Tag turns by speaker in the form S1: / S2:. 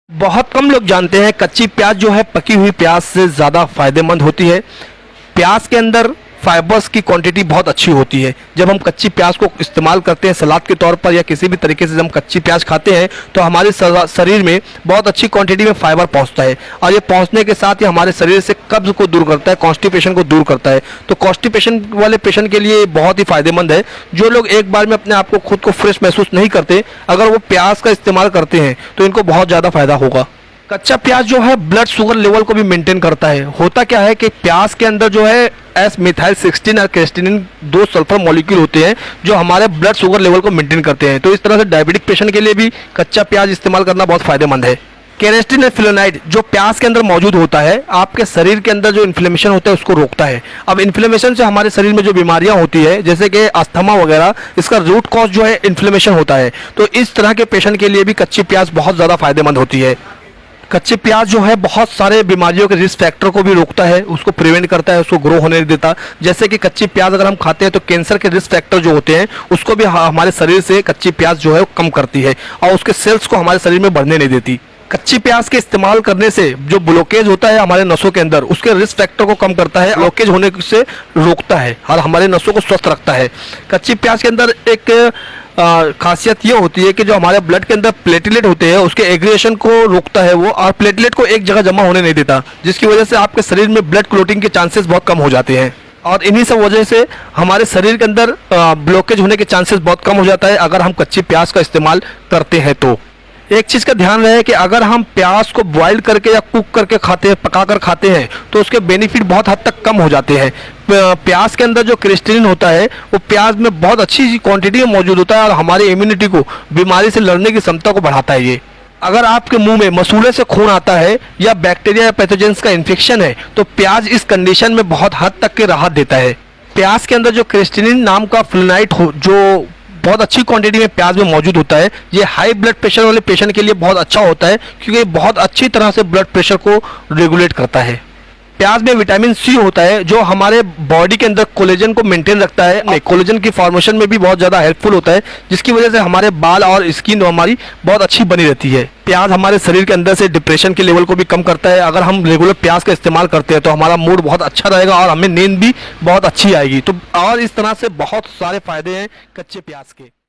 S1: बहुत कम लोग जानते हैं कच्ची प्याज जो है पकी हुई प्याज से ज़्यादा फायदेमंद होती है। प्याज के अंदर फाइबर्स की क्वांटिटी बहुत अच्छी होती है। जब हम कच्ची प्याज को इस्तेमाल करते हैं सलाद के तौर पर या किसी भी तरीके से जब हम कच्ची प्याज खाते हैं तो हमारे शरीर में बहुत अच्छी क्वांटिटी में फाइबर पहुंचता है और ये पहुंचने के साथ ही हमारे शरीर से कब्ज को दूर करता है, कॉन्स्टिपेशन को दूर करता है। तो कॉन्स्टिपेशन वाले पेशेंट के लिए बहुत ही फायदेमंद है। जो लोग एक बार में अपने आप को खुद को फ्रेश महसूस नहीं करते, अगर वो प्याज का इस्तेमाल करते हैं तो इनको बहुत ज़्यादा फायदा होगा। कच्चा प्याज जो है ब्लड शुगर लेवल को भी मेंटेन करता है। होता क्या है कि प्याज के अंदर जो है एस मिथाइल 16 और क्रेस्टिनिन दो सल्फर मॉलिक्यूल होते हैं जो हमारे ब्लड शुगर लेवल को मेंटेन करते हैं। तो इस तरह से डायबिटिक पेशेंट के लिए भी कच्चा प्याज इस्तेमाल करना बहुत फायदेमंद है। केरेस्टिन और फ्लोनाइड जो प्याज के अंदर मौजूद होता है आपके शरीर के अंदर जो इन्फ्लेमेशन होता है उसको रोकता है। अब इन्फ्लेमेशन से हमारे शरीर में जो बीमारियां होती है जैसे कि अस्थमा वगैरह, इसका रूट कॉज जो है इन्फ्लेमेशन होता है। तो इस तरह के पेशेंट के लिए भी कच्ची प्याज बहुत ज़्यादा फायदेमंद होती है। कच्चे प्याज जो है बहुत सारे बीमारियों के रिस्क फैक्टर को भी रोकता है, उसको प्रिवेंट करता है, उसको ग्रो होने नहीं देता। जैसे कि कच्ची प्याज अगर हम खाते हैं तो कैंसर के रिस्क फैक्टर जो होते हैं उसको भी हमारे शरीर से कच्ची प्याज जो है वो कम करती है और उसके सेल्स को हमारे शरीर में बढ़ने नहीं देती। कच्ची प्याज के इस्तेमाल करने से जो ब्लॉकेज होता है हमारे नसों के अंदर उसके रिस्क फैक्टर को कम करता है, ब्लॉकेज होने से रोकता है और हमारे नसों को स्वस्थ रखता है। कच्ची प्याज के अंदर एक खासियत ये होती है कि जो हमारे ब्लड के अंदर प्लेटलेट होते हैं उसके एग्रीगेशन को रोकता है वो, और प्लेटलेट को एक जगह जमा होने नहीं देता, जिसकी वजह से आपके शरीर में ब्लड क्लोटिंग के चांसेस बहुत कम हो जाते हैं। और इन्हीं सब वजह से हमारे शरीर के अंदर ब्लॉकेज होने के चांसेस बहुत कम हो जाता है अगर हम कच्ची प्याज का इस्तेमाल करते हैं। तो एक चीज़ का ध्यान रहे कि अगर हम प्याज को बॉइल करके या कुक करके खाते हैं, पका कर खाते हैं, तो उसके बेनिफिट बहुत हद तक कम हो जाते हैं। प्याज के अंदर जो क्रिस्टिनिन होता है वो प्याज में बहुत अच्छी क्वांटिटी में मौजूद होता है और हमारी इम्यूनिटी को, बीमारी से लड़ने की क्षमता को बढ़ाता है ये। अगर आपके मुंह में मसूड़े से खून आता है या बैक्टीरिया या पैथोजेंस का इन्फेक्शन है तो प्याज इस कंडीशन में बहुत हद तक की राहत देता है। प्याज के अंदर जो क्रिस्टिनिन नाम का फ्लोनाइड हो जो बहुत अच्छी क्वांटिटी में प्याज में मौजूद होता है, ये हाई ब्लड प्रेशर वाले पेशेंट के लिए बहुत अच्छा होता है क्योंकि ये बहुत अच्छी तरह से ब्लड प्रेशर को रेगुलेट करता है। प्याज में विटामिन सी होता है जो हमारे बॉडी के अंदर कोलेजन को मेंटेन रखता है, कोलेजन की फॉर्मेशन में भी बहुत ज़्यादा हेल्पफुल होता है, जिसकी वजह से हमारे बाल और स्किन हमारी बहुत अच्छी बनी रहती है। प्याज हमारे शरीर के अंदर से डिप्रेशन के लेवल को भी कम करता है। अगर हम रेगुलर प्याज का इस्तेमाल करते हैं तो हमारा मूड बहुत अच्छा रहेगा और हमें नींद भी बहुत अच्छी आएगी। तो और इस तरह से बहुत सारे फायदे हैं कच्चे प्याज के।